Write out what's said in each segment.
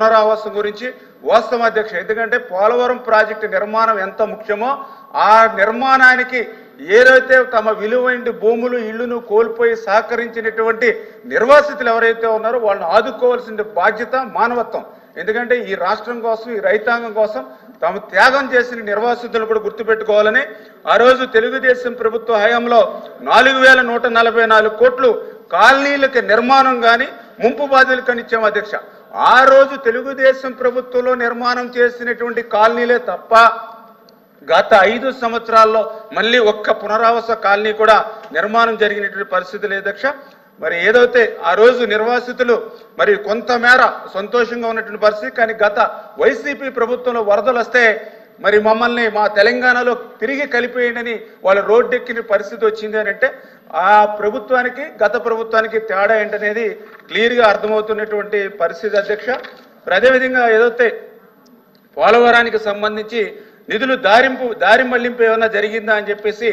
పునరావాసం గురించి వాస్తవం అధ్యక్ష. ఎందుకంటే పోలవరం ప్రాజెక్టు నిర్మాణం ఎంత ముఖ్యమో ఆ నిర్మాణానికి ఏదైతే తమ విలువైన భూములు ఇళ్లను కోల్పోయి సహకరించినటువంటి నిర్వాసితులు ఎవరైతే ఉన్నారో వాళ్ళని ఆదుకోవాల్సిన బాధ్యత మానవత్వం. ఎందుకంటే ఈ రాష్ట్రం కోసం ఈ రైతాంగం కోసం తాము త్యాగం చేసిన నిర్వాసితులు కూడా గుర్తుపెట్టుకోవాలని ఆ రోజు తెలుగుదేశం ప్రభుత్వ హయాంలో 4144 కోట్లు కాలనీలకి నిర్మాణం కానీ ముంపు బాధితులు కనిచ్చాము అధ్యక్ష. ఆ రోజు తెలుగుదేశం ప్రభుత్వంలో నిర్మాణం చేసినటువంటి కాలనీలే తప్ప గత 5 సంవత్సరాల్లో మళ్ళీ ఒక్క పునరావాస కాలనీ కూడా నిర్మాణం జరిగినటువంటి పరిస్థితి లేదు అధ్యక్ష. మరి ఏదైతే ఆ రోజు నిర్వాసితులు మరి కొంతమేర సంతోషంగా ఉన్నటువంటి పరిస్థితి, కానీ గత వైసీపీ ప్రభుత్వంలో వరదలు వస్తే మరి మమ్మల్ని మా తెలంగాణలో తిరిగి కలిపేయండి వాళ్ళు రోడ్డెక్కిన పరిస్థితి వచ్చింది అని అంటే ఆ ప్రభుత్వానికి గత ప్రభుత్వానికి తేడా ఏంటనేది క్లియర్గా అర్థమవుతున్నటువంటి పరిస్థితి అధ్యక్ష. అదేవిధంగా ఏదైతే పోలవరానికి సంబంధించి నిధులు దారి మళ్లింపు ఏమైనా జరిగిందా అని చెప్పేసి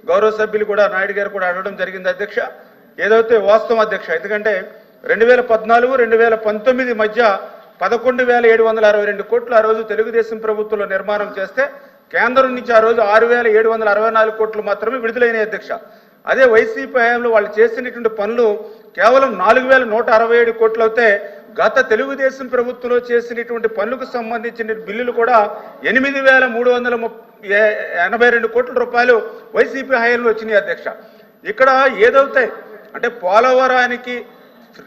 గౌరవ సభ్యులు కూడా నాయుడు గారు కూడా అడగడం జరిగింది అధ్యక్ష. ఏదైతే వాస్తవం అధ్యక్ష, ఎందుకంటే 2014-2019 మధ్య 11,762 కోట్లు ఆ రోజు తెలుగుదేశం ప్రభుత్వంలో నిర్మాణం చేస్తే కేంద్రం నుంచి ఆ రోజు 6,764 కోట్లు మాత్రమే విడుదలైనాయి అధ్యక్ష. అదే వైసీపీ హయాంలో వాళ్ళు చేసినటువంటి పనులు కేవలం 4,167 కోట్లు అయితే గత తెలుగుదేశం ప్రభుత్వంలో చేసినటువంటి పనులకు సంబంధించిన బిల్లులు కూడా 8,382 కోట్ల రూపాయలు వైసీపీ హయాంలో వచ్చినాయి అధ్యక్ష. ఇక్కడ ఏదైతే అంటే పోలవరానికి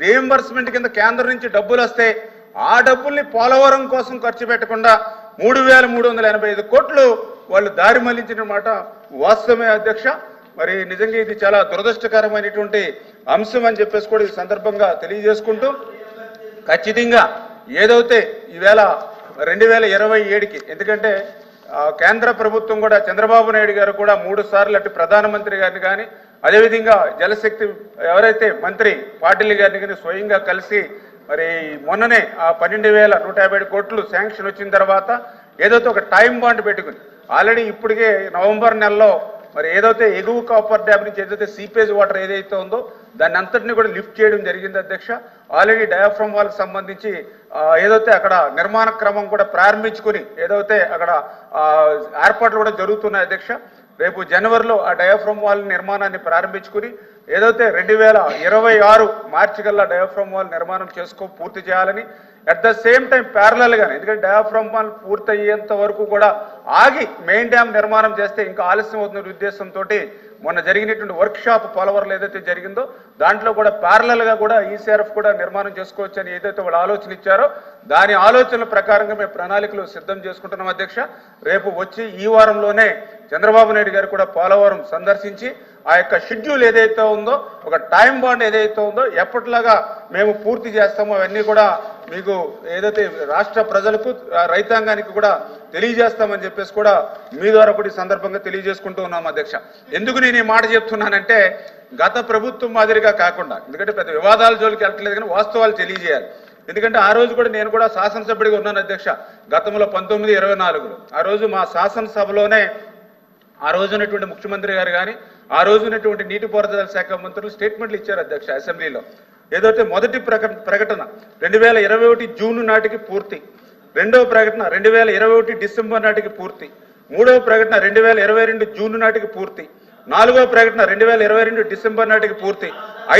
రీఎంబర్స్మెంట్ కింద కేంద్రం నుంచి డబ్బులు వస్తే ఆ డబ్బుల్ని పోలవరం కోసం ఖర్చు పెట్టకుండా 3,385 కోట్లు వాళ్ళు దారి మళ్లించిన మాట వాస్తవమే అధ్యక్ష. మరి నిజంగా ఇది చాలా దురదృష్టకరమైనటువంటి అంశం అని చెప్పేసి కూడా ఈ సందర్భంగా తెలియజేసుకుంటూ ఖచ్చితంగా ఏదైతే ఈవేళ 2027కి ఎందుకంటే కేంద్ర ప్రభుత్వం కూడా చంద్రబాబు నాయుడు గారు కూడా 3 సార్లు అటు ప్రధానమంత్రి గారిని కానీ అదేవిధంగా జలశక్తి ఎవరైతే మంత్రి పాటిల్ గారిని కానీ స్వయంగా కలిసి మరి మొన్ననే ఆ 12,157 కోట్లు శాంక్షన్ వచ్చిన తర్వాత ఏదైతే ఒక టైం బాండ్ పెట్టుకుని ఆల్రెడీ ఇప్పటికే నవంబర్ నెలలో మరి ఏదైతే ఎగువ కాపర్ డ్యామ్ నుంచి ఏదైతే సీపేజ్ వాటర్ ఏదైతే ఉందో దాన్ని అంతటినీ కూడా లిఫ్ట్ చేయడం జరిగింది అధ్యక్ష. ఆల్రెడీ డయాఫ్రమ్ వాల్కి సంబంధించి ఏదైతే అక్కడ నిర్మాణ క్రమం కూడా ప్రారంభించుకుని ఏదైతే అక్కడ ఏర్పాట్లు కూడా జరుగుతున్నాయి అధ్యక్ష. రేపు జనవరిలో ఆ డయాఫ్రమ్ వాల్ నిర్మాణాన్ని ప్రారంభించుకుని ఏదైతే 2026 మార్చి కల్లా డయాఫ్రమ్ వాల్ నిర్మాణం పూర్తి చేయాలని అట్ ద సేమ్ టైం ప్యారలల్గానే ఎందుకంటే డయాఫ్రమ్ వాల్ పూర్తయ్యేంత వరకు కూడా ఆగి మెయిన్ డ్యామ్ నిర్మాణం చేస్తే ఇంకా ఆలస్యం అవుతున్న ఉద్దేశంతో మొన్న జరిగినటువంటి వర్క్షాప్ పోలవరం ఏదైతే జరిగిందో దాంట్లో కూడా ప్యారలల్గా కూడా ఈసీఆర్ఎఫ్ కూడా నిర్మాణం చేసుకోవచ్చు అని ఏదైతే వాళ్ళు ఆలోచన ఇచ్చారో దాని ఆలోచనల ప్రకారంగా మేము ప్రణాళికలు సిద్ధం చేసుకుంటున్నాం అధ్యక్ష. రేపు వచ్చి ఈ వారంలోనే చంద్రబాబు నాయుడు గారు కూడా పోలవరం సందర్శించి ఆ యొక్క షెడ్యూల్ ఏదైతే ఉందో ఒక టైం బాండ్ ఏదైతే ఉందో ఎప్పటిలాగా మేము పూర్తి చేస్తామో అవన్నీ కూడా మీకు ఏదైతే రాష్ట్ర ప్రజలకు రైతాంగానికి కూడా తెలియజేస్తామని చెప్పేసి కూడా మీ ద్వారా కూడా ఈ సందర్భంగా తెలియజేసుకుంటూ ఉన్నాం అధ్యక్ష. ఎందుకు నేను ఈ మాట చెప్తున్నానంటే గత ప్రభుత్వం మాదిరిగా కాకుండా ఎందుకంటే పెద్ద వివాదాల జోలికి వెళ్ళట్లేదు కానీ వాస్తవాలు తెలియజేయాలి. ఎందుకంటే ఆ రోజు కూడా నేను కూడా శాసనసభ్యుడిగా ఉన్నాను అధ్యక్ష. గతంలో 1924లో ఆ రోజు మా శాసనసభలోనే ఆ రోజు ఉన్నటువంటి ముఖ్యమంత్రి గారు కానీ ఆ రోజు ఉన్నటువంటి నీటిపారుదల శాఖ మంత్రులు స్టేట్మెంట్లు ఇచ్చారు అధ్యక్ష అసెంబ్లీలో. ఏదైతే మొదటి ప్రకటన 2021 జూన్ నాటికి పూర్తి, రెండవ ప్రకటన 2021 డిసెంబర్ నాటికి పూర్తి, మూడవ ప్రకటన 2022 జూన్ నాటికి పూర్తి, నాలుగవ ప్రకటన 2022 డిసెంబర్ నాటికి పూర్తి,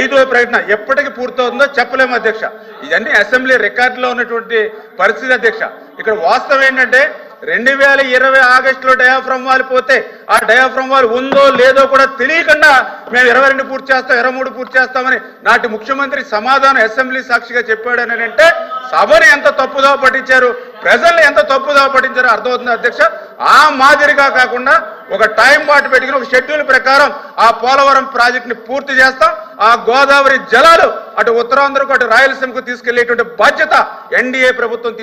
ఐదవ ప్రకటన ఎప్పటికి పూర్తవుతుందో చెప్పలేము అధ్యక్ష. ఇవన్నీ అసెంబ్లీ రికార్డులో ఉన్నటువంటి పరిస్థితి అధ్యక్ష. ఇక్కడ వాస్తవం ఏంటంటే 2020 ఆగస్టులో డయాఫ్రమ్ వాల్ పోతే ఆ డయాఫ్రమ్ వాల్ ఉందో లేదో కూడా తెలియకుండా మేము 22 పూర్తి చేస్తాం 23 పూర్తి చేస్తామని నాటి ముఖ్యమంత్రి సమాధానం అసెంబ్లీ సాక్షిగా చెప్పాడని అంటే సభని ఎంత తప్పుదో పట్టించారు, ప్రజల్ని ఎంత తప్పుదో పట్టించారో అర్థమవుతుంది అధ్యక్ష. ఆ మాదిరిగా కాకుండా ఒక టైం బాట్ పెట్టుకుని ఒక షెడ్యూల్ ప్రకారం ఆ పోలవరం ప్రాజెక్టుని పూర్తి చేస్తాం. ఆ గోదావరి జలాలు అటు ఉత్తరాంధ్రకు అటు రాయలసీమకు తీసుకెళ్లేటువంటి బాధ్యత ఎన్డీఏ ప్రభుత్వం